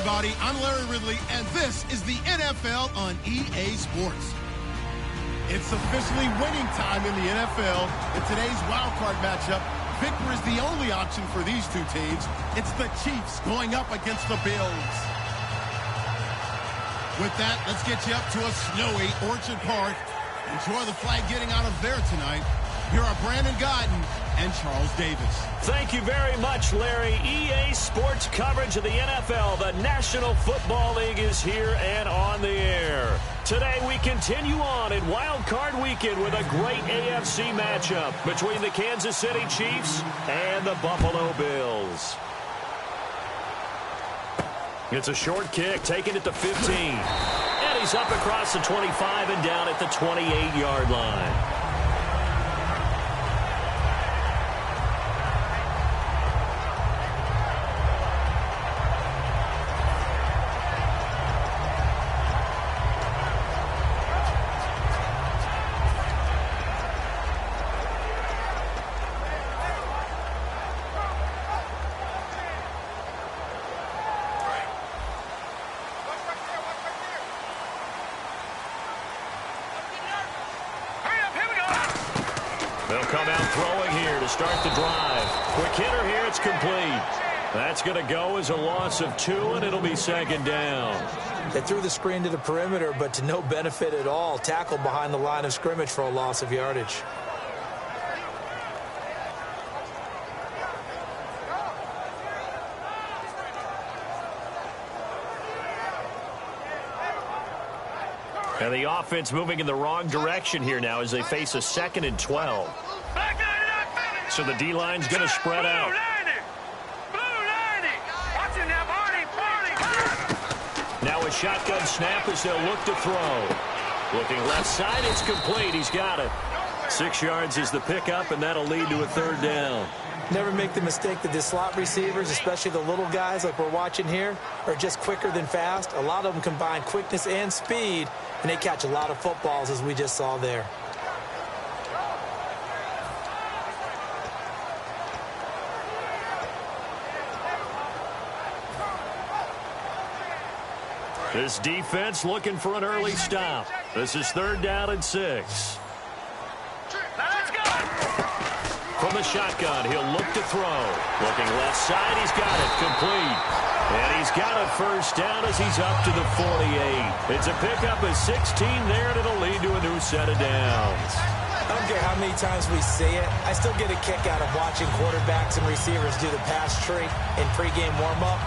everybody. I'm Larry Ridley, and this is the NFL on EA Sports. It's officially winning time in the NFL. In today's wild card matchup, victory is the only option for these two teams. It's the Chiefs going up against the Bills. With that, let's get you up to a snowy Orchard Park. Enjoy the flag getting out of there tonight. Here are Brandon Guyton and Charles Davis. Thank you very much, Larry. EA Sports coverage of the NFL. The National Football League is here and on the air. Today we continue on in Wild Card Weekend with a great AFC matchup between the Kansas City Chiefs and the Buffalo Bills. It's a short kick, taking it to 15. And he's up across the 25 and down at the 28-yard line. They'll come out throwing here to start the drive. Quick hitter here, it's complete. That's going to go as a loss of 2, and it'll be second down. They threw the screen to the perimeter, but to no benefit at all. Tackled behind the line of scrimmage for a loss of yardage. And the offense moving in the wrong direction here now as they face a 2nd and 12. So the D-line's going to spread out. Now a shotgun snap as they'll look to throw. Looking left side, it's complete. He's got it. 6 yards is the pickup, and that'll lead to a 3rd down. Never make the mistake that the slot receivers, especially the little guys like we're watching here, are just quicker than fast. A lot of them combine quickness and speed, and they catch a lot of footballs, as we just saw there. This defense looking for an early stop. This is 3rd down and 6. From the shotgun, he'll look to throw. Looking left side, he's got it. Complete. And he's got a 1st down as he's up to the 48. It's a pickup of 16 there, and it'll lead to a new set of downs. I don't care how many times we see it. I still get a kick out of watching quarterbacks and receivers do the pass tree in pregame warm-up.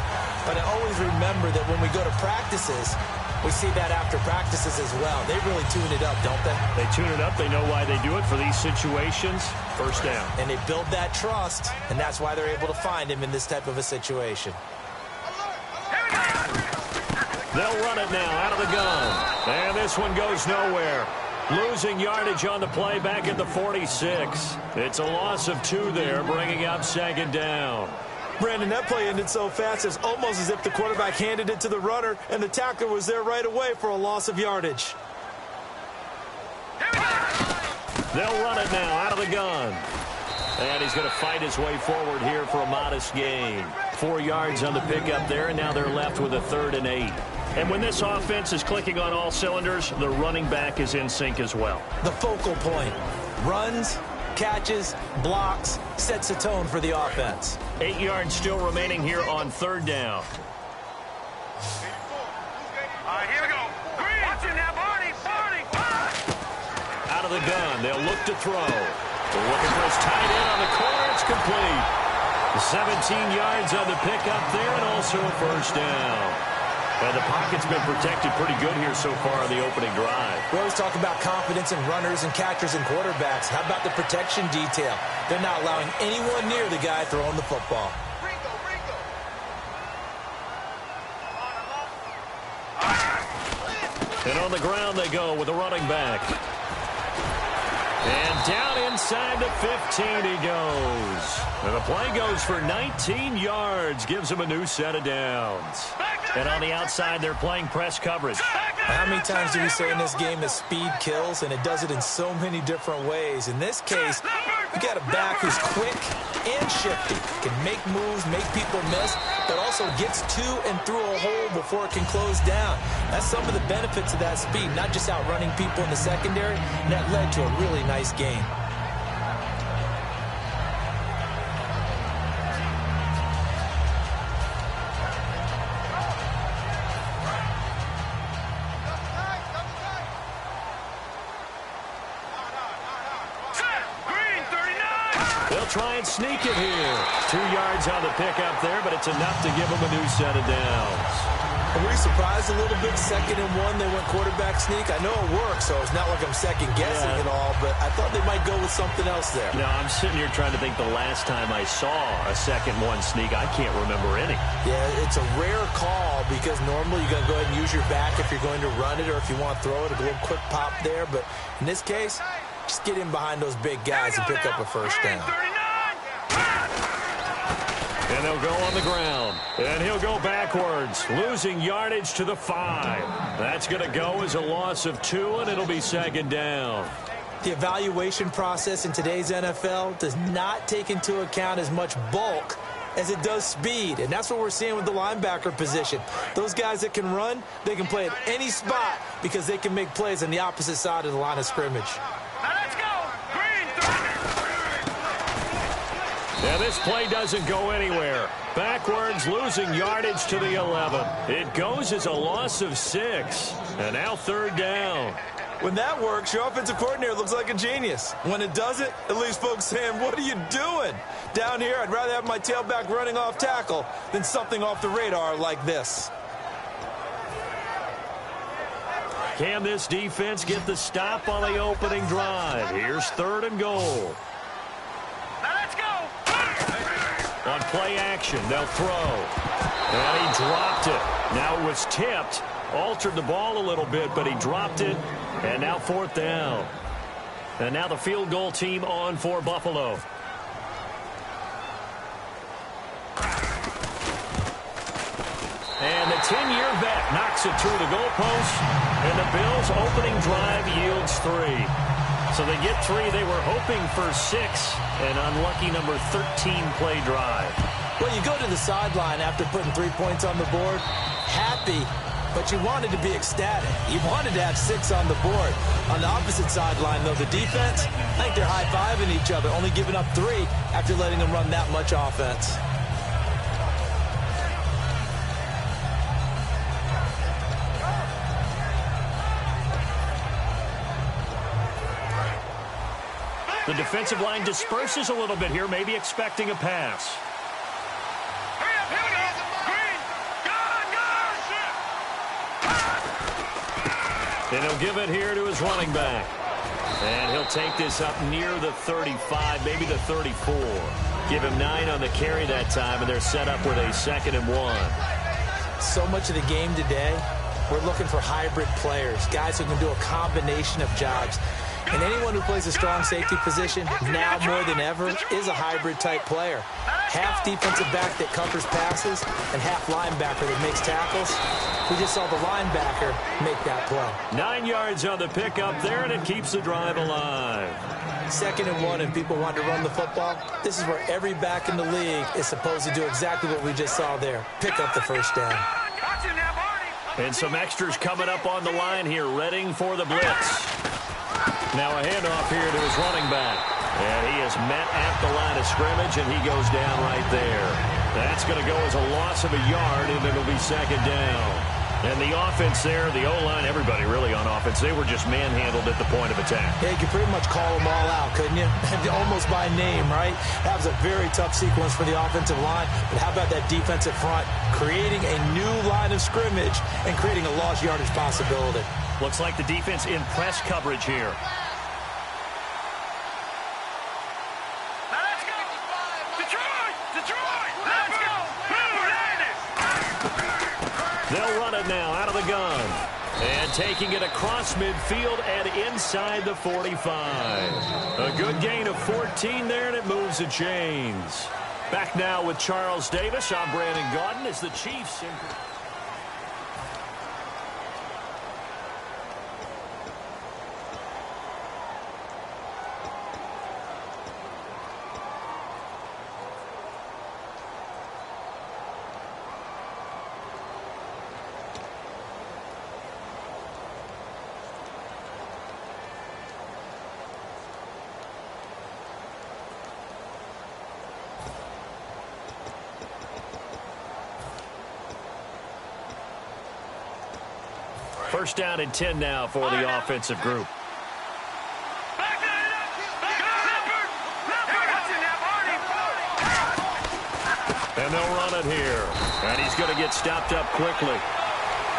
But I always remember that when we go to practices, we see that after practices as well. They really tune it up, don't they? They tune it up. They know why they do it for these situations. 1st down. And they build that trust, and that's why they're able to find him in this type of a situation. They'll run it now out of the gun. And this one goes nowhere. Losing yardage on the play back at the 46. It's a loss of 2 there, bringing up 2nd down. Brandon, that play ended so fast, it's almost as if the quarterback handed it to the runner, and the tackler was there right away for a loss of yardage. They'll run it now out of the gun. And he's going to fight his way forward here for a modest gain. 4 yards on the pickup there, and now they're left with a 3rd and 8. And when this offense is clicking on all cylinders, the running back is in sync as well. The focal point. Runs, catches, blocks, sets a tone for the offense. 8 yards still remaining here on 3rd down. Here we go. Watching now, Barney. Out of the gun, they'll look to throw. They're looking for his tight end on the corner. It's complete. 17 yards on the pickup there, and also a 1st down. And the pocket's been protected pretty good here so far on the opening drive. We always talk about confidence in runners and catchers and quarterbacks. How about the protection detail? They're not allowing anyone near the guy throwing the football. And on the ground they go with the running back. And down inside the 15 he goes. And the play goes for 19 yards. Gives him a new set of downs. And on the outside, they're playing press coverage. How many times do we say in this game that speed kills? And it does it in so many different ways. In this case, You got a back who's quick and shifty, can make moves, make people miss, but also gets to and through a hole before it can close down. That's some of the benefits of that speed, not just outrunning people in the secondary, and that led to a really nice game. Try and sneak it here. 2 yards on the pickup there, but it's enough to give them a new set of downs. Were you surprised a little bit? 2nd and 1, they went quarterback sneak. I know it works, so it's not like I'm second-guessing at all, but I thought they might go with something else there. No, I'm sitting here trying to think the last time I saw a 2nd 1 sneak. I can't remember any. Yeah, it's a rare call because normally you're going to go ahead and use your back if you're going to run it or if you want to throw it, a little quick pop there. But in this case, just get in behind those big guys and pick up a first down. And they'll go on the ground. And he'll go backwards, losing yardage to the 5. That's going to go as a loss of 2, and it'll be 2nd down. The evaluation process in today's NFL does not take into account as much bulk as it does speed. And that's what we're seeing with the linebacker position. Those guys that can run, they can play at any spot because they can make plays on the opposite side of the line of scrimmage. Yeah, this play doesn't go anywhere. Backwards, losing yardage to the 11. It goes as a loss of 6. And now 3rd down. When that works, your offensive coordinator looks like a genius. When it doesn't, it leaves folks saying, what are you doing? Down here, I'd rather have my tailback running off tackle than something off the radar like this. Can this defense get the stop on the opening drive? Here's 3rd and goal. On play action, they'll throw. And he dropped it. Now it was tipped. Altered the ball a little bit, but he dropped it. And now 4th down. And now the field goal team on for Buffalo. And the 10-year vet knocks it through the goalpost. And the Bills' opening drive yields 3. So they get 3. They were hoping for 6. An unlucky number 13 play drive. Well, you go to the sideline after putting 3 points on the board, happy, but you wanted to be ecstatic. You wanted to have 6 on the board. On the opposite sideline, though, the defense, I think they're high-fiving each other, only giving up 3 after letting them run that much offense. The defensive line disperses a little bit here, maybe expecting a pass. And he'll give it here to his running back. And he'll take this up near the 35, maybe the 34. Give him 9 on the carry that time, and they're set up with a 2nd and 1. So much of the game today, we're looking for hybrid players, guys who can do a combination of jobs. And anyone who plays a strong safety position, now more than ever, is a hybrid-type player. Half defensive back that covers passes and half linebacker that makes tackles. We just saw the linebacker make that play. 9 yards on the pickup there, and it keeps the drive alive. 2nd and 1, and people want to run the football. This is where every back in the league is supposed to do exactly what we just saw there. Pick up the first down. And some extras coming up on the line here, readying for the blitz. Now a handoff here to his running back. And he is met at the line of scrimmage, and he goes down right there. That's going to go as a loss of a yard, and it'll be 2nd down. And the offense there, the O-line, everybody really on offense, they were just manhandled at the point of attack. Yeah, you could pretty much call them all out, couldn't you? Almost by name, right? That was a very tough sequence for the offensive line. But how about that defensive front creating a new line of scrimmage and creating a lost yardage possibility? Looks like the defense in press coverage here. Let's go! Detroit! Detroit! Let's go! They'll run it now out of the gun. And taking it across midfield and inside the 45. A good gain of 14 there, and it moves the chains. Back now with Charles Davis. I'm Brandon Gaudin as the Chiefs. First down and 10 now for the offensive group. And they'll run it here. And he's going to get stopped up quickly.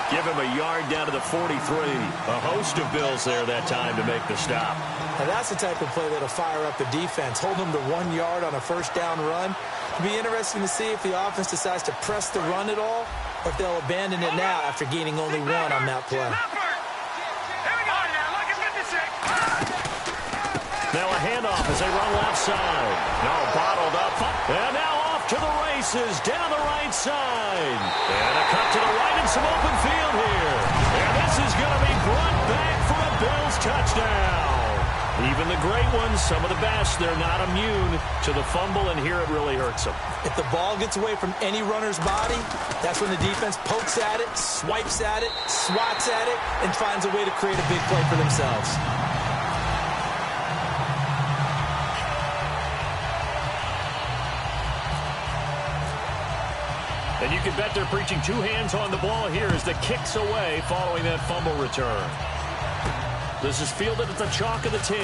Give him a yard down to the 43. A host of Bills there that time to make the stop. And that's the type of play that'll fire up the defense. Hold them to 1 yard on a first down run. It'll be interesting to see if the offense decides to press the run at all, or if they'll abandon it now after gaining only 1 on that play. Now a handoff as they run left side. Now bottled up. And now off to the races down the right side. And a cut to the right and some open field here. And this is going to be brought back for a Bills touchdown. Even the great ones, some of the best, they're not immune to the fumble, and here it really hurts them. If the ball gets away from any runner's body, that's when the defense pokes at it, swipes at it, swats at it, and finds a way to create a big play for themselves. And you can bet they're preaching 2 hands on the ball here as the kick's away following that fumble return. This is fielded at the chalk of the 10.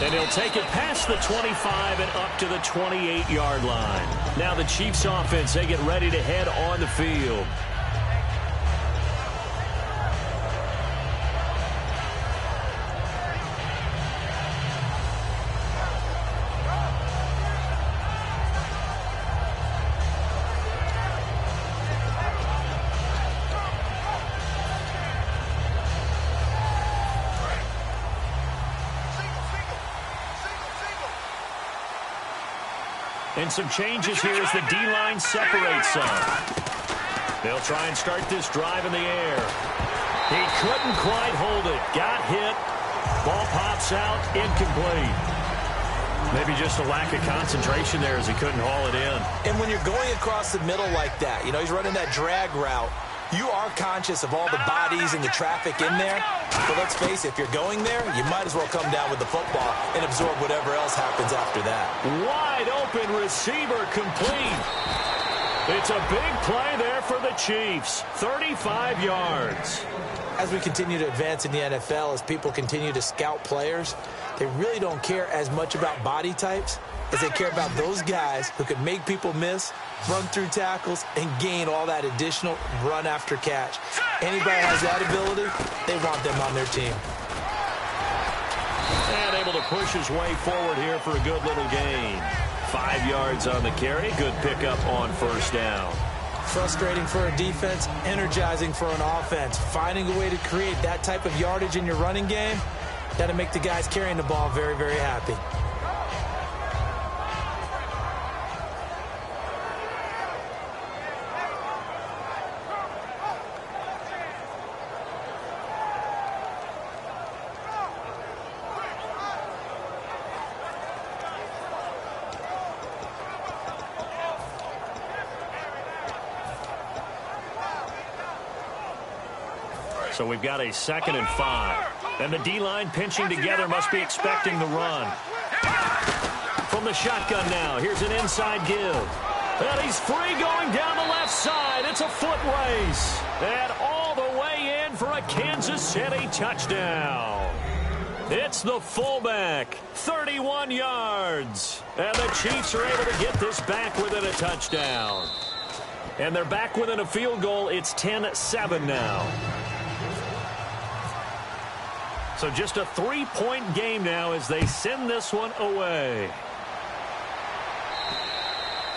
And he'll take it past the 25 and up to the 28-yard line. Now the Chiefs offense, they get ready to head on the field. And some changes here as the D-line separates some. They'll try and start this drive in the air. He couldn't quite hold it. Got hit. Ball pops out. Incomplete. Maybe just a lack of concentration there as he couldn't haul it in. And when you're going across the middle like that, you know, he's running that drag route, you are conscious of all the bodies and the traffic in there. But let's face it, if you're going there, you might as well come down with the football and absorb whatever else happens after that. Wide open receiver complete. It's a big play there for the Chiefs. 35 yards. As we continue to advance in the NFL, as people continue to scout players, they really don't care as much about body types as they care about those guys who can make people miss, run through tackles, and gain all that additional run after catch. Anybody has that ability, they want them on their team. And able to push his way forward here for a good little gain. 5 yards on the carry. Good pickup on first down. Frustrating for a defense, energizing for an offense. Finding a way to create that type of yardage in your running game, that'll make the guys carrying the ball very, very happy. So we've got a 2nd and 5. And the D-line pinching together must be expecting the run. From the shotgun now, here's an inside give. And he's free going down the left side. It's a foot race. And all the way in for a Kansas City touchdown. It's the fullback, 31 yards. And the Chiefs are able to get this back within a touchdown. And they're back within a field goal. It's 10-7 now. So just a 3-point game now as they send this one away.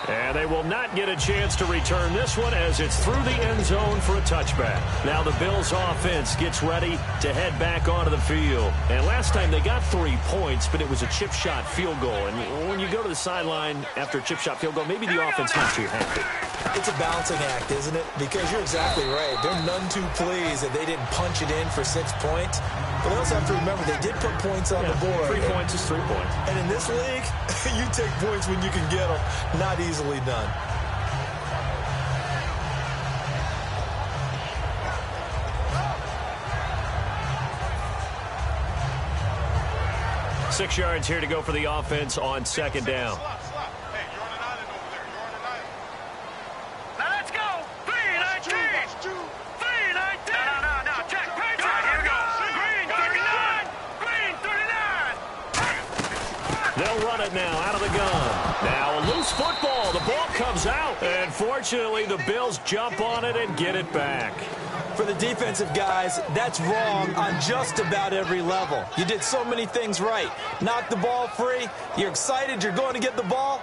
And they will not get a chance to return this one as it's through the end zone for a touchback. Now the Bills offense gets ready to head back onto the field. And last time they got 3 points, but it was a chip shot field goal. And when you go to the sideline after a chip shot field goal, maybe the offense not too happy. It's a balancing act, isn't it? Because you're exactly right. They're none too pleased that they didn't punch it in for 6 points. But they also have to remember they did put points on the board. 3 points is 3 points. And in this league, you take points when you can get them. Not easily done. Six yards here to go for the offense on 2nd down. Now let's go. 3-19. 3-19. loose football. The ball comes out. And fortunately, the Bills jump on it and get it back. For the defensive guys, that's wrong on just about every level. You did so many things right. Knock the ball free. You're excited you're going to get the ball.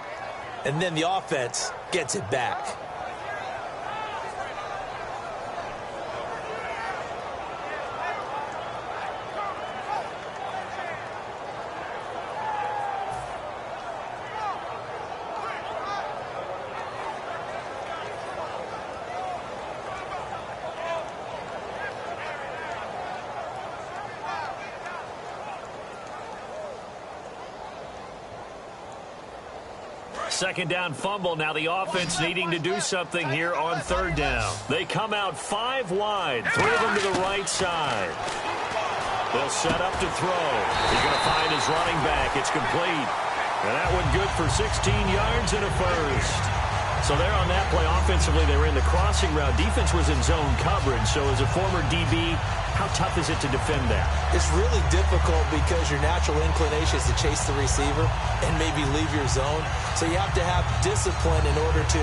And then the offense gets it back. Second down fumble. Now the offense needing to do something here on third down. They come out 5 wide. 3 of them to the right side. They'll set up to throw. He's going to find his running back. It's complete. And that one good for 16 yards and a first. So there on that play, offensively, they were in the crossing route. Defense was in zone coverage. So as a former DB, how tough is it to defend that? It's really difficult because your natural inclination is to chase the receiver and maybe leave your zone. So you have to have discipline in order to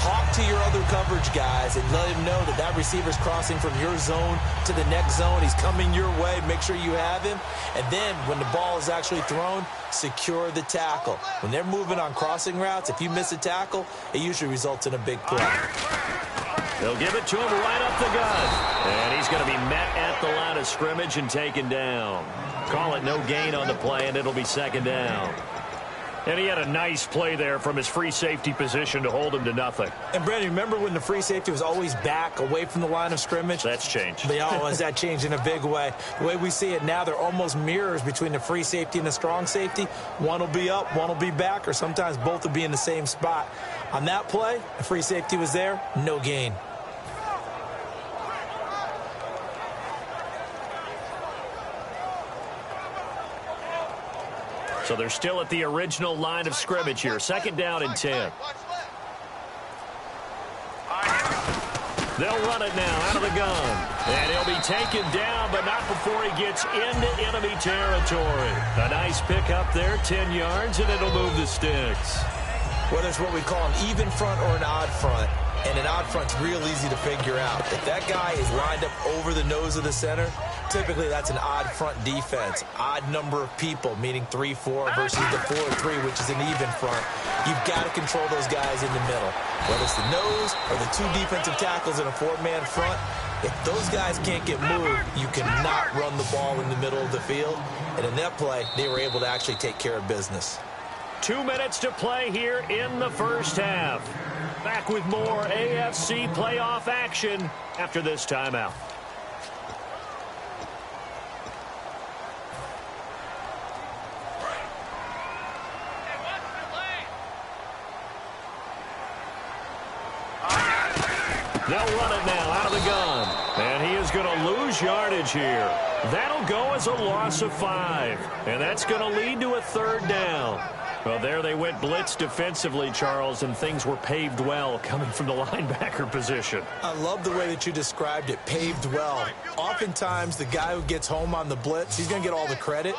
talk to your other coverage guys and let him know that that receiver's crossing from your zone to the next zone. He's coming your way. Make sure you have him. And then when the ball is actually thrown, secure the tackle. When they're moving on crossing routes, if you miss a tackle, it usually results in a big play. They'll give it to him right up the gut. And he's going to be met at the line of scrimmage and taken down. Call it no gain on the play, and it'll be second down. And he had a nice play there from his free safety position to hold him to nothing. And, Brandon, remember when the free safety was always back away from the line of scrimmage? That's changed. That changed in a big way. The way we see it now, they're almost mirrors between the free safety and the strong safety. One will be up, one will be back, or sometimes both will be in the same spot. On that play, the free safety was there, no gain. So they're still at the original line of scrimmage here. Second down and 10. They'll run it now out of the gun. And he'll be taken down, but not before he gets into enemy territory. A nice pickup there, 10 yards, and it'll move the sticks. Whether it's what we call an even front or an odd front, and an odd front's real easy to figure out. If that guy is lined up over the nose of the center, typically that's an odd front defense. Odd number of people, meaning 3-4 versus the 4-3, which is an even front. You've got to control those guys in the middle. Whether it's the nose or the 2 defensive tackles in a 4-man front, if those guys can't get moved, you cannot run the ball in the middle of the field. And in that play, they were able to actually take care of business. 2 minutes to play here in the first half. Back with more AFC playoff action after this timeout. They'll run it now out of the gun. And he is going to lose yardage here. That'll go as a loss of 5. And that's going to lead to a third down. Well, there they went blitz defensively, Charles, and things were paved well coming from the linebacker position. I love the way that you described it, paved well. Oftentimes, the guy who gets home on the blitz, he's going to get all the credit.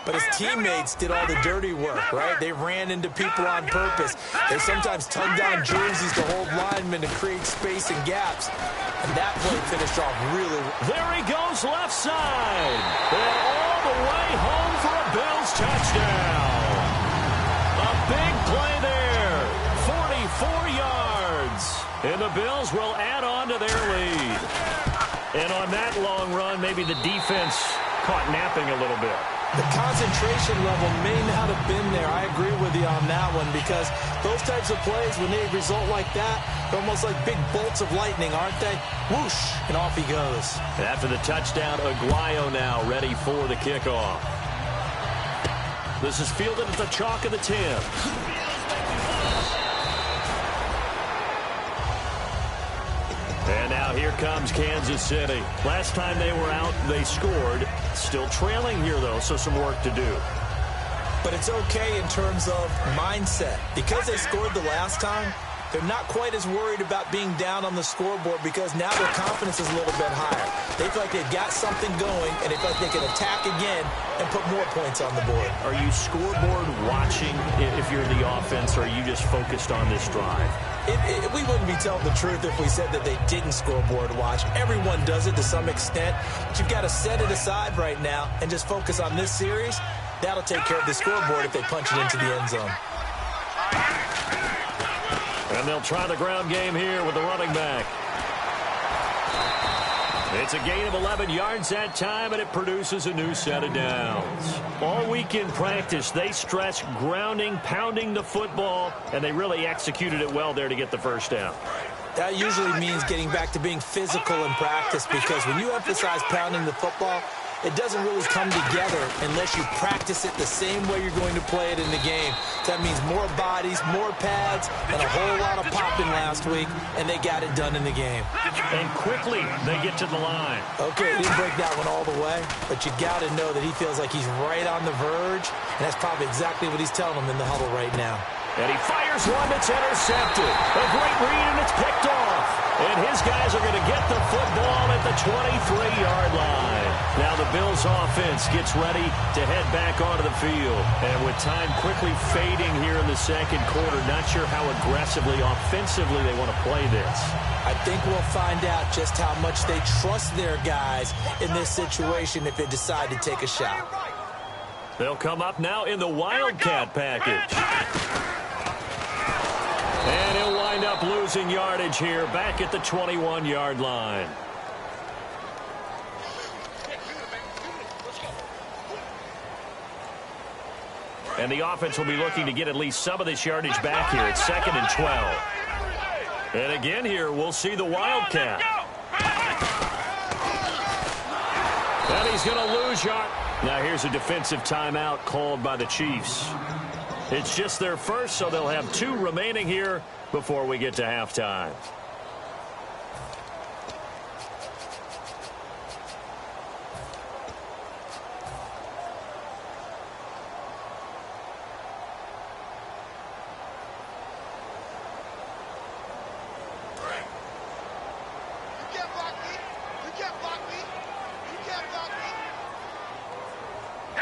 But his teammates did all the dirty work, right? They ran into people on purpose. They sometimes tugged on jerseys to hold linemen to create space and gaps. And that play finished off really well. There he goes left side. And all the way home for a Bills touchdown. A big play there. 44 yards. And the Bills will add on to their lead. And on that long run, maybe the defense caught napping a little bit. The concentration level may not have been there. I agree with you on that one because those types of plays, when they result like that, they're almost like big bolts of lightning, aren't they? Whoosh, and off he goes. After the touchdown, Aguayo now ready for the kickoff. This is fielded at the chalk of the 10. And now here comes Kansas City. Last time they were out, they scored. Still trailing here, though, so some work to do. But it's okay in terms of mindset. Because they scored the last time, They're not quite as worried about being down on the scoreboard because now their confidence is a little bit higher. They feel like they've got something going, and they feel like they can attack again and put more points on the board. Are you scoreboard watching if you're the offense, or are you just focused on this drive? We wouldn't be telling the truth if we said that they didn't scoreboard watch. Everyone does it to some extent, but you've got to set it aside right now and just focus on this series. That'll take care of the scoreboard if they punch it into the end zone. And they'll try the ground game here with the running back. It's a gain of 11 yards that time, and it produces a new set of downs. All week in practice, they stress grounding, pounding the football, and they really executed it well there to get the first down. That usually means getting back to being physical in practice, because when you emphasize pounding the football, it doesn't really come together unless you practice it the same way you're going to play it in the game. So that means more bodies, more pads, and a whole lot of popping last week, and they got it done in the game. And quickly, they get to the line. Okay, didn't break that one all the way, but you got to know that he feels like he's right on the verge, and that's probably exactly what he's telling them in the huddle right now. And he fires one that's intercepted. A great read, and it's picked off. And his guys are going to get the football at the 23-yard line. Now the Bills offense gets ready to head back onto the field. And with time quickly fading here in the second quarter, not sure how aggressively, offensively they want to play this. I think we'll find out just how much they trust their guys in this situation if they decide to take a shot. They'll come up now in the Wildcat package. And he'll wind up losing yardage here back at the 21-yard line. And the offense will be looking to get at least some of this yardage back here. It's 2nd and 12. And again here, we'll see the Wildcat. And he's going to lose yard. Now here's a defensive timeout called by the Chiefs. It's just their first, so they'll have 2 remaining here before we get to halftime.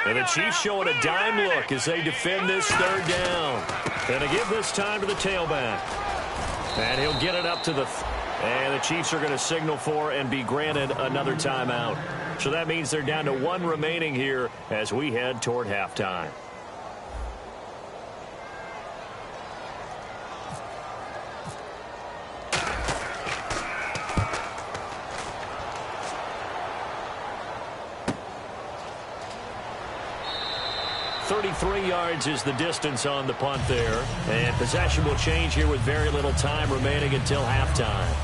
And the Chiefs showing a dime look as they defend this 3rd down. And to give this time to the tailback. And he'll get it up to the... And the Chiefs are going to signal for and be granted another timeout. So that means they're down to 1 remaining here as we head toward halftime. .33 yards is the distance on the punt there. And possession will change here with very little time remaining until halftime.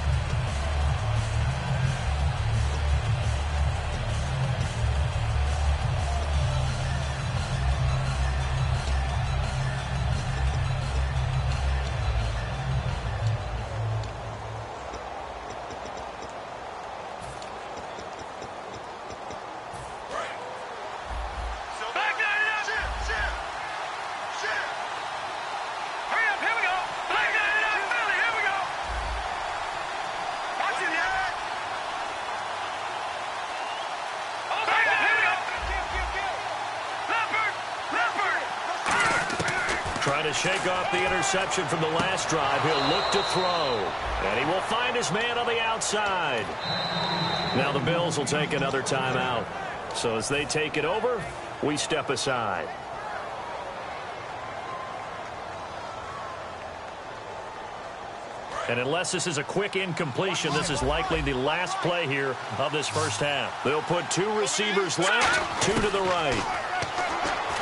Trying to shake off the interception from the last drive. He'll look to throw. And he will find his man on the outside. Now the Bills will take another timeout. So as they take it over, we step aside. And unless this is a quick incompletion, this is likely the last play here of this first half. They'll put 2 receivers left, 2 to the right.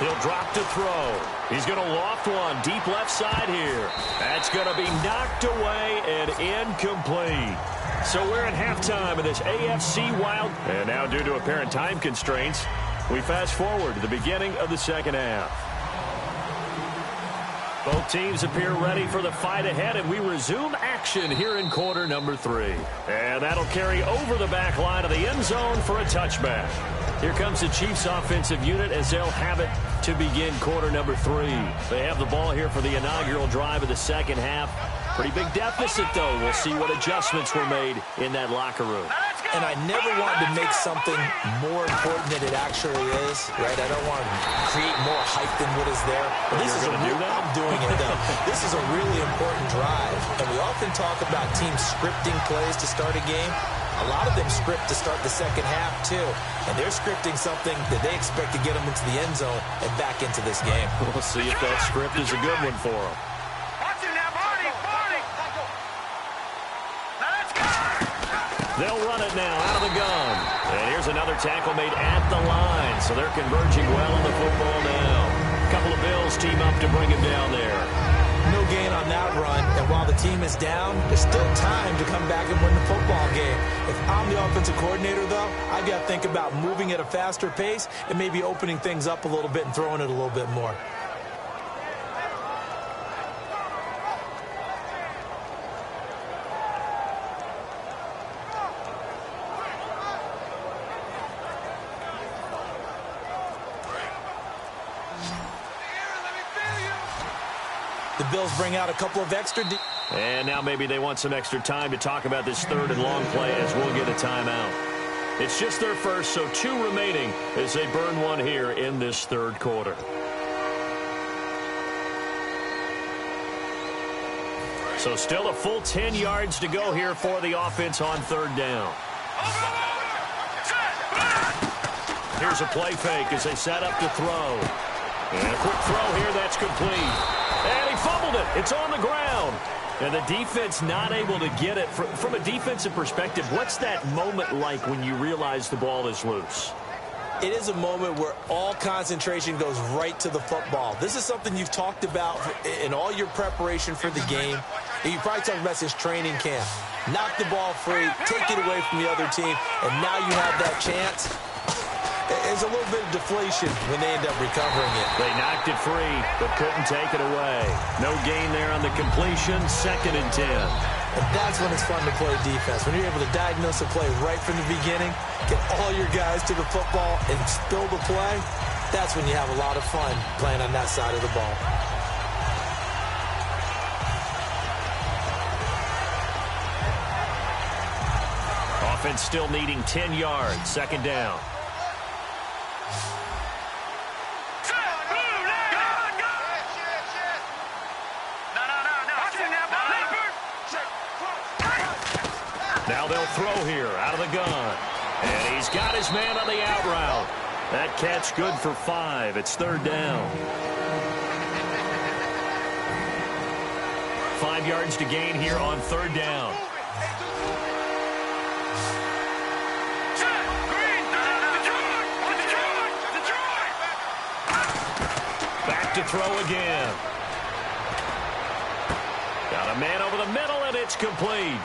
He'll drop to throw. He's going to loft one deep left side here. That's going to be knocked away and incomplete. So we're at halftime of this AFC Wild. And now due to apparent time constraints, we fast forward to the beginning of the second half. Both teams appear ready for the fight ahead, and we resume action here in quarter number 3. And that'll carry over the back line of the end zone for a touchback. Here comes the Chiefs offensive unit as they'll have it to begin quarter number 3. They have the ball here for the inaugural drive of the second half. Pretty big deficit, though. We'll see what adjustments were made in that locker room. And I never wanted to make something more important than it actually is, right? I don't want to create more hype than what is there. But this is I'm doing it, though. This is a really important drive. And we often talk about teams scripting plays to start a game. A lot of them script to start the second half, too. And they're scripting something that they expect to get them into the end zone and back into this game. We'll see if that script is a good one for them. They'll run it now out of the gun. And here's another tackle made at the line. So they're converging well on the football now. A couple of Bills team up to bring him down there. No gain on that run. And while the team is down, there's still time to come back and win the football game. If I'm the offensive coordinator, though, I've got to think about moving at a faster pace and maybe opening things up a little bit and throwing it a little bit more. The Bills bring out a couple of extra. And now maybe they want some extra time to talk about this third and long play as we'll get a timeout. It's just their first, so 2 remaining as they burn one here in this third quarter. So still a full 10 yards to go here for the offense on third down. Here's a play fake as they set up to throw. And a quick throw here that's complete. And he fumbled it. It's on the ground. And the defense not able to get it. From a defensive perspective, what's that moment like when you realize the ball is loose? It is a moment where all concentration goes right to the football. This is something you've talked about in all your preparation for the game. And you probably talked about since training camp. Knock the ball free, take it away from the other team, and now you have that chance. There's a little bit of deflation when they end up recovering it. They knocked it free, but couldn't take it away. No gain there on the completion, 2nd and 10. And that's when it's fun to play defense. When you're able to diagnose a play right from the beginning, get all your guys to the football and spill the play, that's when you have a lot of fun playing on that side of the ball. Offense still needing 10 yards, 2nd down. Now they'll throw here out of the gun. And he's got his man on the out route. That catch good for 5. It's 3rd down. 5 yards to gain here on 3rd down. Back to throw again. Got a man over the middle, and it's complete.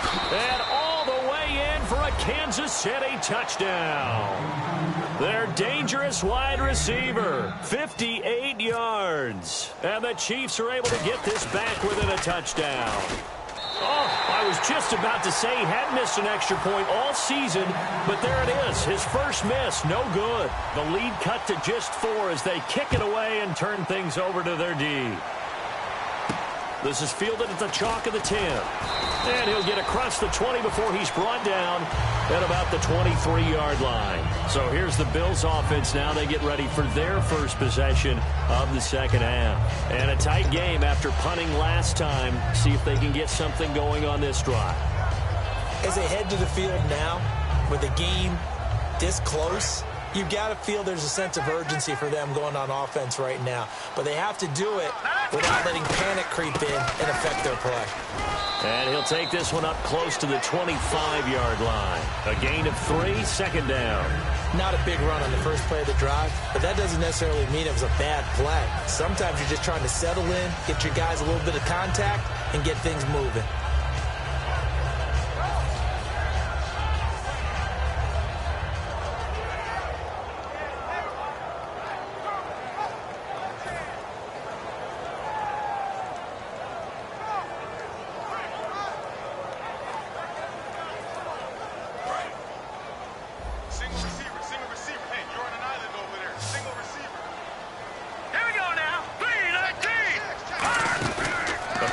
And all the way in for a Kansas City touchdown. Their dangerous wide receiver, 58 yards. And the Chiefs are able to get this back within a touchdown. Oh, I was just about to say he hadn't missed an extra point all season, but there it is, his first miss, no good. The lead cut to just 4 as they kick it away and turn things over to their D. This is fielded at the chalk of the 10. And he'll get across the 20 before he's brought down at about the 23-yard line. So here's the Bills offense now. They get ready for their first possession of the second half. And a tight game after punting last time. See if they can get something going on this drive. As they head to the field now, with the game this close, you've got to feel there's a sense of urgency for them going on offense right now. But they have to do it without letting panic creep in and affect their play. And he'll take this one up close to the 25-yard line. A gain of 3, 2nd down. Not a big run on the first play of the drive, but that doesn't necessarily mean it was a bad play. Sometimes you're just trying to settle in, get your guys a little bit of contact, and get things moving.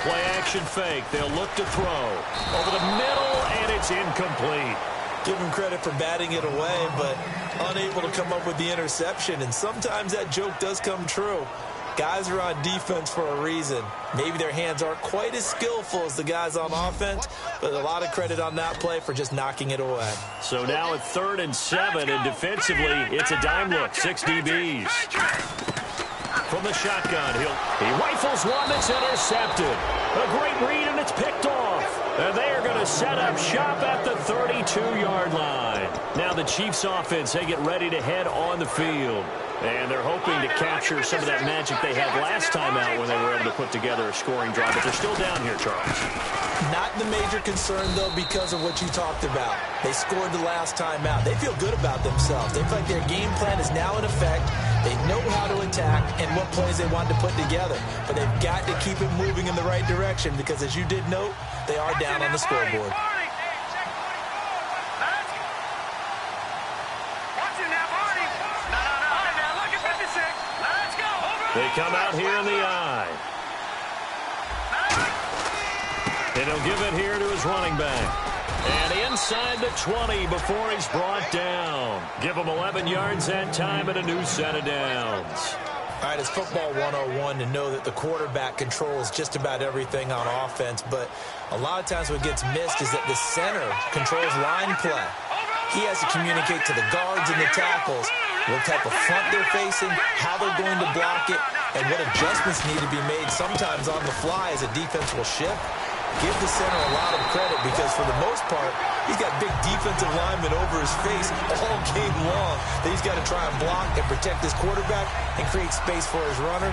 Play action fake. They'll look to throw. Over the middle, and it's incomplete. Give him credit for batting it away, but unable to come up with the interception. And sometimes that joke does come true. Guys are on defense for a reason. Maybe their hands aren't quite as skillful as the guys on offense, but a lot of credit on that play for just knocking it away. So now at 3rd and 7, and defensively, it's a dime look. 6 DBs. From the shotgun, he rifles one that's intercepted. A great read, and it's picked off. And they are going to set up shop at the 32-yard line. Now the Chiefs offense, they get ready to head on the field. And they're hoping to capture some of that magic they had last time out when they were able to put together a scoring drive. But they're still down here, Charles. Not the major concern, though, because of what you talked about. They scored the last time out. They feel good about themselves. They feel like their game plan is now in effect. They know how to attack and what plays they want to put together. But they've got to keep it moving in the right direction because, as you did note, they are down on the scoreboard. They come out here in the eye. And he'll give it here to his running back. And inside the 20 before he's brought down. Give him 11 yards that time and a new set of downs. All right, it's football 101 to know that the quarterback controls just about everything on offense, but a lot of times what gets missed is that the center controls line play. He has to communicate to the guards and the tackles what type of front they're facing, how they're going to block it, and what adjustments need to be made sometimes on the fly as a defense will shift. Give the center a lot of credit because for the most part, he's got big defensive linemen over his face all game long that he's got to try and block and protect his quarterback and create space for his runner.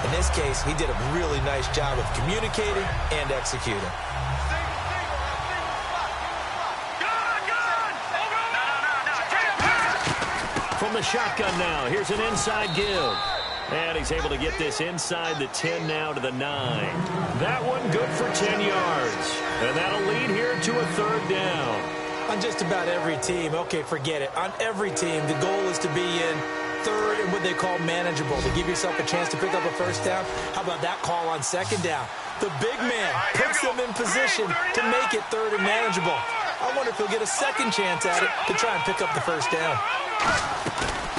In this case, he did a really nice job of communicating and executing. From the shotgun now, here's an inside give. And he's able to get this inside the 10 now to the 9. That one good for 10 yards. And that'll lead here to a 3rd down. On just about every team, okay, forget it. On every team, the goal is to be in 3rd and what they call manageable, to give yourself a chance to pick up a 1st down. How about that call on 2nd down? The big man puts them in position to make it 3rd and manageable. I wonder if he'll get a 2nd chance at it to try and pick up the 1st down.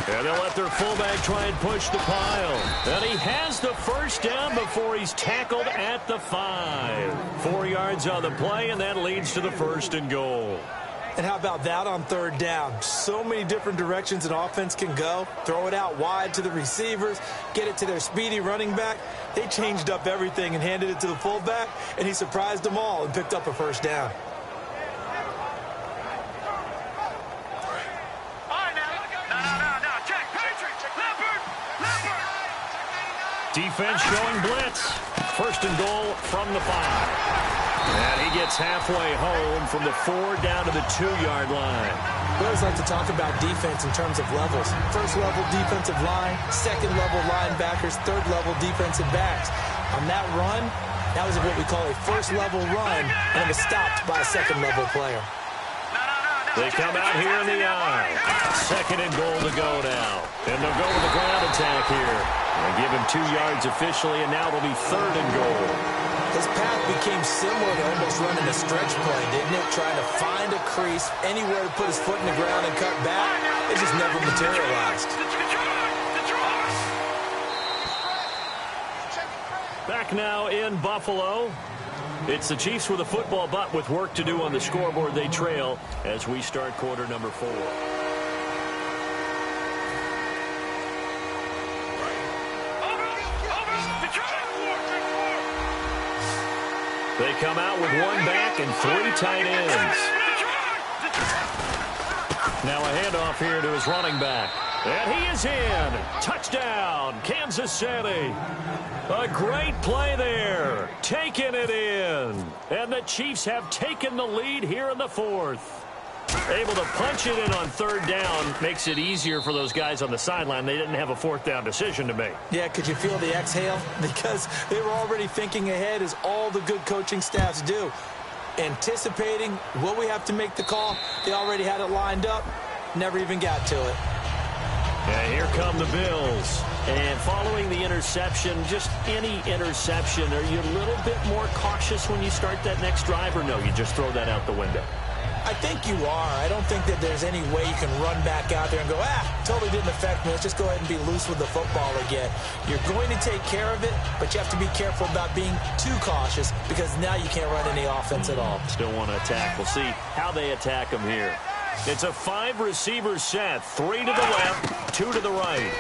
And they'll let their fullback try and push the pile. And he has the 1st down before he's tackled at the 5. 4 yards on the play, and that leads to the 1st and goal. And how about that on 3rd down? So many different directions an offense can go. Throw it out wide to the receivers, get it to their speedy running back. They changed up everything and handed it to the fullback, and he surprised them all and picked up a 1st down. Defense showing blitz. 1st and goal from the 5. And he gets halfway home from the 4 down to the 2-yard line. We always like to talk about defense in terms of levels. 1st level defensive line, 2nd level linebackers, 3rd level defensive backs. On that run, that was what we call a 1st level run, and it was stopped by a 2nd level player. They come out here in the eye. 2nd and goal to go now. And they'll go with the ground attack here. They give him 2 yards officially, and now it'll be 3rd and goal. His path became similar to almost running a stretch play, didn't it? Trying to find a crease, anywhere to put his foot in the ground and cut back. It just never materialized. Back now in Buffalo. It's the Chiefs with a football, but with work to do on the scoreboard. They trail as we start quarter number 4. They come out with 1 back and 3 tight ends. Now a handoff here to his running back. And he is in. Touchdown, Kansas City. A great play there. Taking it in. And the Chiefs have taken the lead here in the 4th. Able to punch it in on 3rd down makes it easier for those guys on the sideline. They didn't have a 4th down decision to make. Yeah, could you feel the exhale? Because they were already thinking ahead, as all the good coaching staffs do. Anticipating, will we have to make the call? They already had it lined up. Never even got to it. And here come the Bills. And following the interception, just any interception, are you a little bit more cautious when you start that next drive, or no, you just throw that out the window? I think you are. I don't think that there's any way you can run back out there and go, totally didn't affect me. Let's just go ahead and be loose with the football again. You're going to take care of it, but you have to be careful about being too cautious because now you can't run any offense at all. Still want to attack. We'll see how they attack them here. It's a 5-receiver set. 3 to the left, 2 to the right.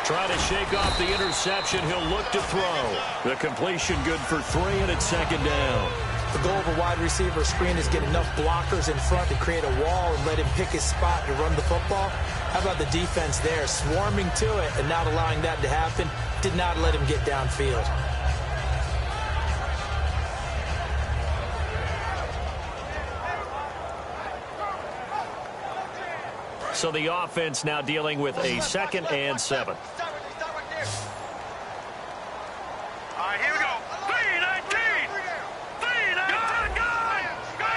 Try to shake off the interception. He'll look to throw. The completion good for 3, and it's second down. The goal of a wide receiver screen is get enough blockers in front to create a wall and let him pick his spot to run the football. How about the defense there, swarming to it and not allowing that to happen? Did not let him get downfield. So the offense now dealing with a 2nd and 7. All right, here we go. 3-19. 3-19.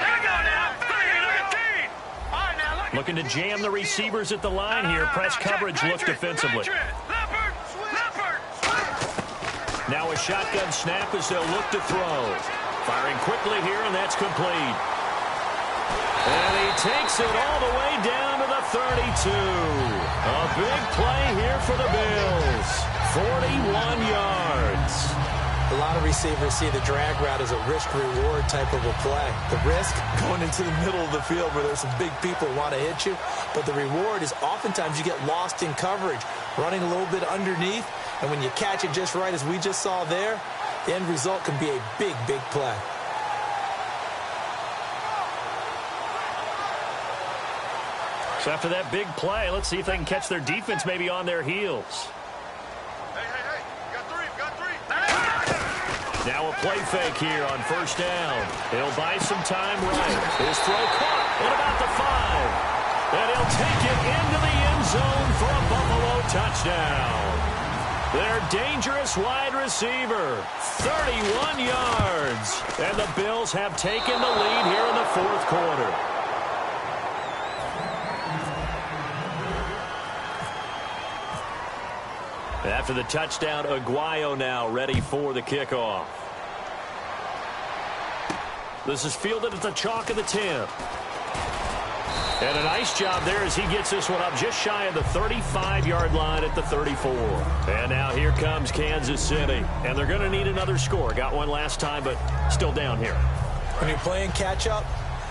Here we go now. 3-19. All right, now look. Looking to jam the receivers at the line here. Press coverage look defensively. Now a shotgun snap as they'll look to throw. Firing quickly here, and that's complete. And he takes it all the way down to the 32. A big play here for the Bills. 41 yards. A lot of receivers see the drag route as a risk-reward type of a play. The risk, going into the middle of the field where there's some big people who want to hit you. But the reward is oftentimes you get lost in coverage, running a little bit underneath. And when you catch it just right, as we just saw there, the end result can be a big, big play. So after that big play, let's see if they can catch their defense maybe on their heels. Hey. Got three. Now a play fake here on first down. He'll buy some time right. His throw caught at about the 5. And he'll take it into the end zone for a Buffalo touchdown. Their dangerous wide receiver, 31 yards. And the Bills have taken the lead here in the 4th quarter. After the touchdown, Aguayo now ready for the kickoff. This is fielded at the chalk of the 10. And a nice job there as he gets this one up just shy of the 35-yard line at the 34. And now here comes Kansas City. And they're going to need another score. Got one last time, but still down here. When you're playing catch-up,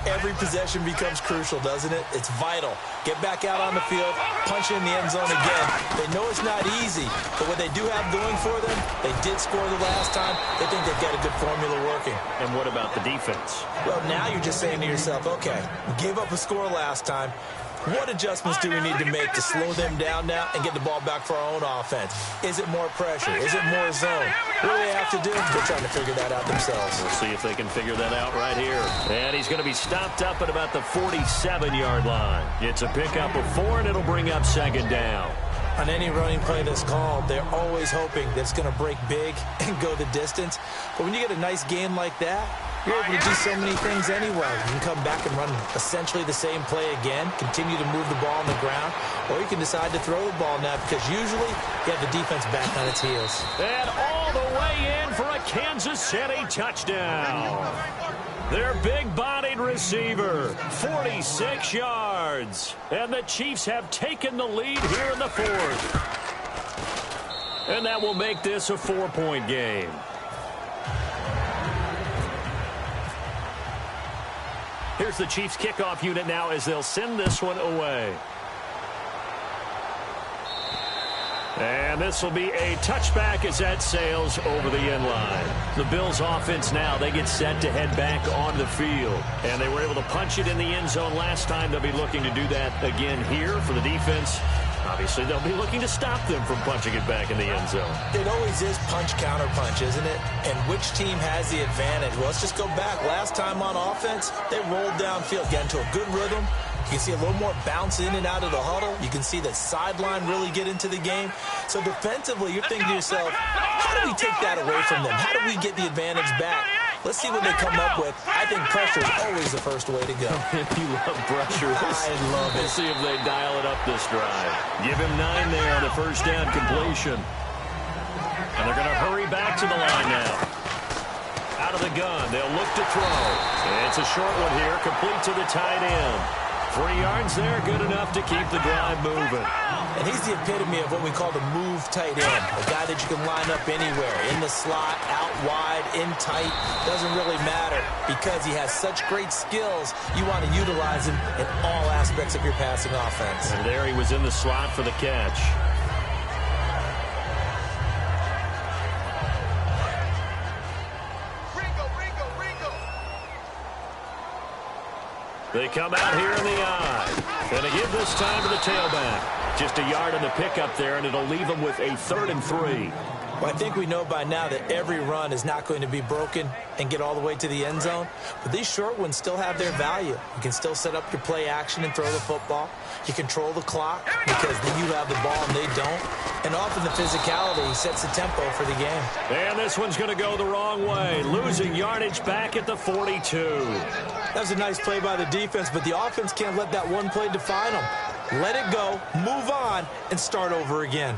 every possession becomes crucial, doesn't it? It's vital. Get back out on the field, punch in the end zone again. They know it's not easy, but what they do have going for them, they did score the last time. They think they've got a good formula working. And what about the defense? Well, now you're just saying to yourself, okay, we gave up a score last time. What adjustments do we need to make to slow them down now and get the ball back for our own offense? Is it more pressure? Is it more zone? What do they have to do? They're trying to figure that out themselves. We'll see if they can figure that out right here. And he's going to be stopped up at about the 47-yard line. It's a pickup of 4, and it'll bring up second down. On any running play that's called, they're always hoping that it's going to break big and go the distance. But when you get a nice game like that, you're able to do so many things anyway. You can come back and run essentially the same play again, continue to move the ball on the ground, or you can decide to throw the ball now because usually you have the defense back on its heels. And all the way in for a Kansas City touchdown. Their big-bodied receiver, 46 yards. And the Chiefs have taken the lead here in the 4th. And that will make this a 4-point game. Here's the Chiefs kickoff unit now as they'll send this one away. And this will be a touchback as that sails over the end line. The Bills offense now, they get set to head back on the field. And they were able to punch it in the end zone last time. They'll be looking to do that again here for the defense. Obviously, they'll be looking to stop them from punching it back in the end zone. It always is punch-counter-punch, isn't it? And which team has the advantage? Well, let's just go back. Last time on offense, they rolled downfield, got into a good rhythm. You can see a little more bounce in and out of the huddle. You can see the sideline really get into the game. So defensively, you're thinking to yourself, how do we take that away from them? How do we get the advantage back? Let's see what they come up with. I think pressure is always the first way to go. You love pressure. I love it. Let's see if they dial it up this drive. Give him 9 there on the first down completion. And they're going to hurry back to the line now. Out of the gun, they'll look to throw. It's a short one here, complete to the tight end. 3 yards there, good enough to keep the drive moving. And he's the epitome of what we call the move tight end, a guy that you can line up anywhere, in the slot, out wide, in tight, doesn't really matter because he has such great skills. You want to utilize him in all aspects of your passing offense. And there he was in the slot for the catch. They come out here in the eye. And they give this time to the tailback. Just a yard on the pickup there, and it'll leave them with a 3rd and 3. Well, I think we know by now that every run is not going to be broken and get all the way to the end zone. But these short ones still have their value. You can still set up your play action and throw the football. You control the clock because then you have the ball and they don't. And often the physicality sets the tempo for the game. And this one's going to go the wrong way. Losing yardage back at the 42. That was a nice play by the defense, but the offense can't let that one play define them. Let it go, move on, and start over again.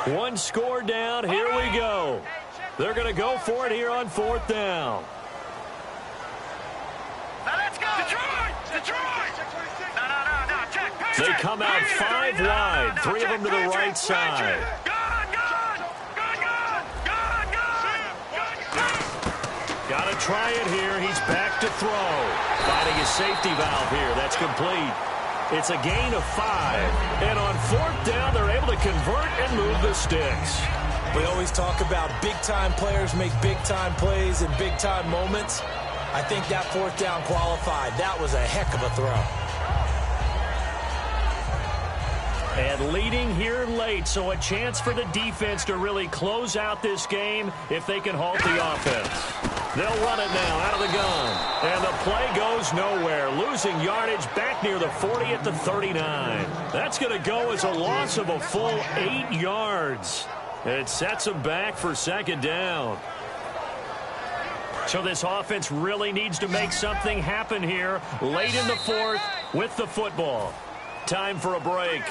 One score down. Here we go. They're going to go for it here on 4th down. Now let's go. Detroit! Detroit! No. Check. They come out 5 wide. 3 of them to the right side. Got to try it here. He's back to throw. Finding his safety valve here. That's complete. It's a gain of 5. And on 4th down, they're able to convert and move the sticks. We always talk about big-time players make big-time plays in big-time moments. I think that 4th down qualified. That was a heck of a throw. And leading here late, so a chance for the defense to really close out this game if they can halt the offense. They'll run it now out of the gun. And the play goes nowhere. Losing yardage back near the 40 at the 39. That's going to go as a loss of a full 8 yards. It sets them back for 2nd down. So this offense really needs to make something happen here late in the 4th with the football. Time for a break.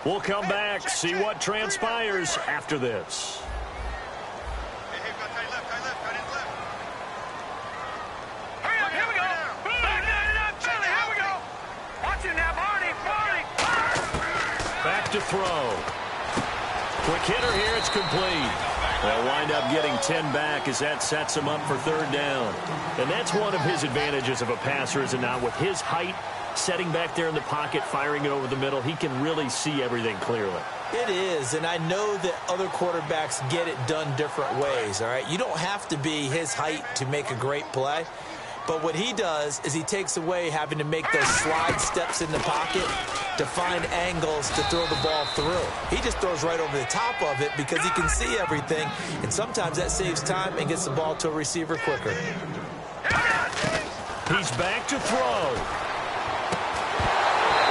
We'll come back, see what transpires after this. Back to throw. Quick hitter here, it's complete. They'll wind up getting 10 back as that sets him up for 3rd down. And that's one of his advantages of a passer, is it not? With his height, setting back there in the pocket, firing it over the middle, he can really see everything clearly. It is, and I know that other quarterbacks get it done different ways, all right? You don't have to be his height to make a great play. But what he does is he takes away having to make those slide steps in the pocket to find angles to throw the ball through. He just throws right over the top of it because he can see everything, and sometimes that saves time and gets the ball to a receiver quicker. He's back to throw.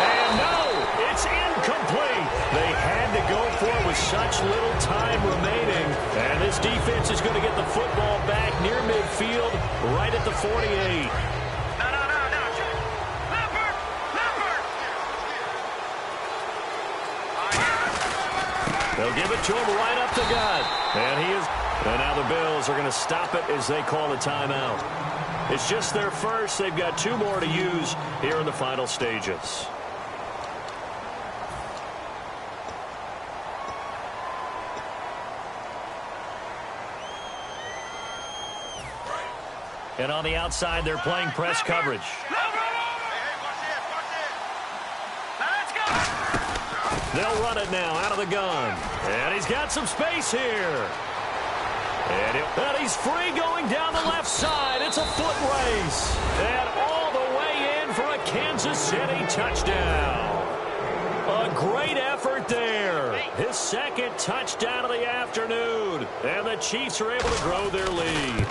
And no, it's incomplete. They had to go for it with such little time remaining. And this defense is going to get the football back near midfield, right at the 48. They'll give it to him right up the gut. And he is. And now the Bills are going to stop it as they call a timeout. It's just their first. They've got 2 more to use here in the final stages. And on the outside, they're playing press coverage. They'll run it now out of the gun. And he's got some space here. And he's free going down the left side. It's a foot race. And all the way in for a Kansas City touchdown. A great effort there. His 2nd touchdown of the afternoon. And the Chiefs are able to grow their lead.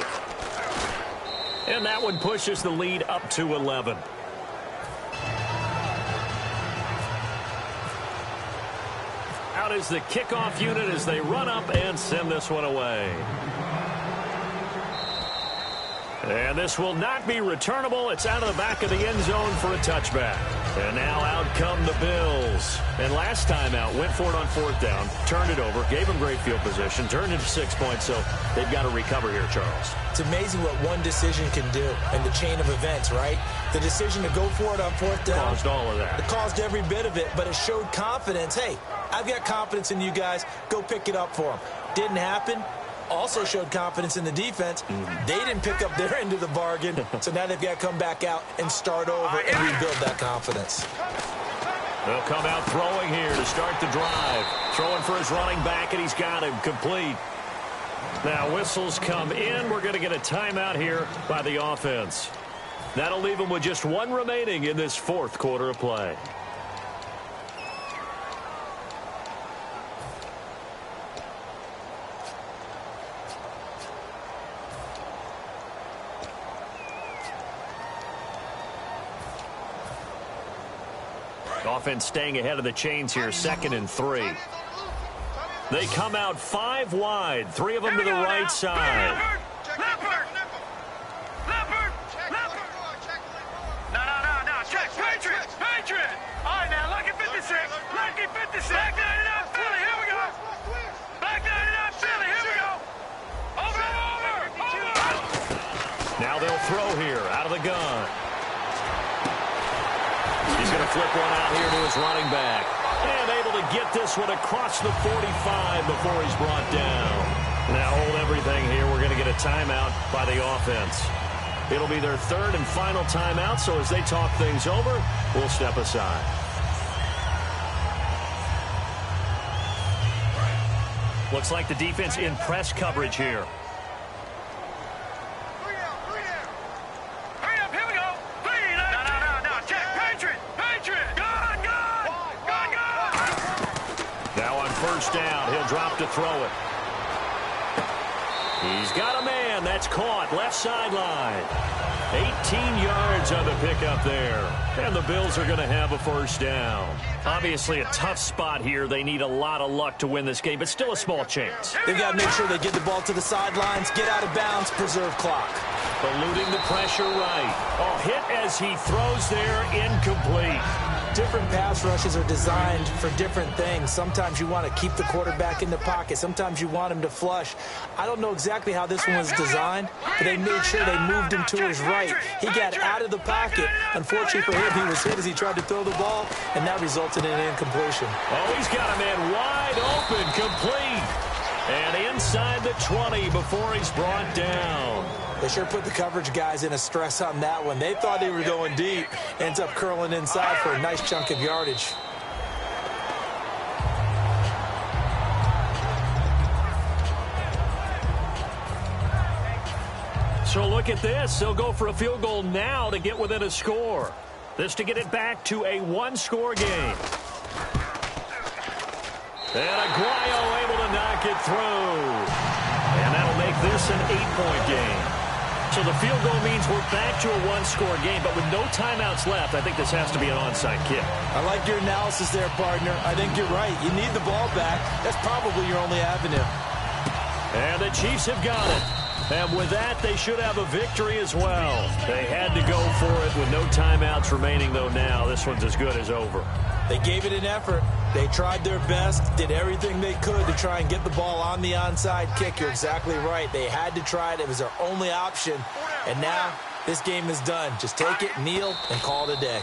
And that one pushes the lead up to 11. out is the kickoff unit as they run up and send this one away. And this will not be returnable. It's out of the back of the end zone for a touchback. And now out come the Bills. And last time out, went for it on 4th down, turned it over, gave them great field position, turned into 6 points, so they've got to recover here, Charles. It's amazing what one decision can do in the chain of events, right? The decision to go for it on 4th down. Caused all of that. It caused every bit of it, but it showed confidence. Hey, I've got confidence in you guys. Go pick it up for them. Didn't happen. Also showed confidence in the defense. They didn't pick up their end of the bargain, so now they've got to come back out and start over and rebuild that confidence. They'll come out throwing here to start the drive. Throwing for his running back, and he's got him complete. Now whistles come in. We're going to get a timeout here by the offense. That'll leave him with just one remaining in this 4th quarter of play. Offense staying ahead of the chains here, 2nd and 3. They come out 5 wide, 3 of them to the right side. No, check, Patriot. All right, now, lucky 56. Back 99, Philly, here we go. Back 99, Philly, here we go. Over. Now they'll throw here, out of the gun. He's going to flip one out here to his running back. And able to get this one across the 45 before he's brought down. Now hold everything here. We're going to get a timeout by the offense. It'll be their 3rd and final timeout, so as they talk things over, we'll step aside. Looks like the defense in press coverage here. Down. He'll drop to throw it. He's got a man. That's caught. Left sideline. 18 yards on the pickup there. And the Bills are going to have a 1st down. Obviously a tough spot here. They need a lot of luck to win this game, but still a small chance. They've got to make sure they get the ball to the sidelines, get out of bounds, preserve clock. Eluding the pressure right. Oh, hit as he throws there, incomplete. Different pass rushes are designed for different things. Sometimes you want to keep the quarterback in the pocket. Sometimes you want him to flush. I don't know exactly how this one was designed, but they made sure they moved him to his right. He got out of the pocket. Unfortunately for him, he was hit as he tried to throw the ball, and that resulted in an incompletion. Oh, he's got a man wide open, complete. And inside the 20 before he's brought down. They sure put the coverage guys in a stress on that one. They thought they were going deep. Ends up curling inside for a nice chunk of yardage. So look at this. They'll go for a field goal now to get within a score. This to get it back to a 1-score game. And Aguayo able to knock it through. And that'll make this an 8-point game. So the field goal means we're back to a 1-score game, but with no timeouts left, I think this has to be an onside kick. I like your analysis there, partner. I think you're right. You need the ball back. That's probably your only avenue. And the Chiefs have got it. And with that, they should have a victory as well. They had to go for it with no timeouts remaining, though now. This one's as good as over. They gave it an effort. They tried their best, did everything they could to try and get the ball on the onside kick. You're exactly right. They had to try it. It was their only option. And now this game is done. Just take it, kneel, and call it a day.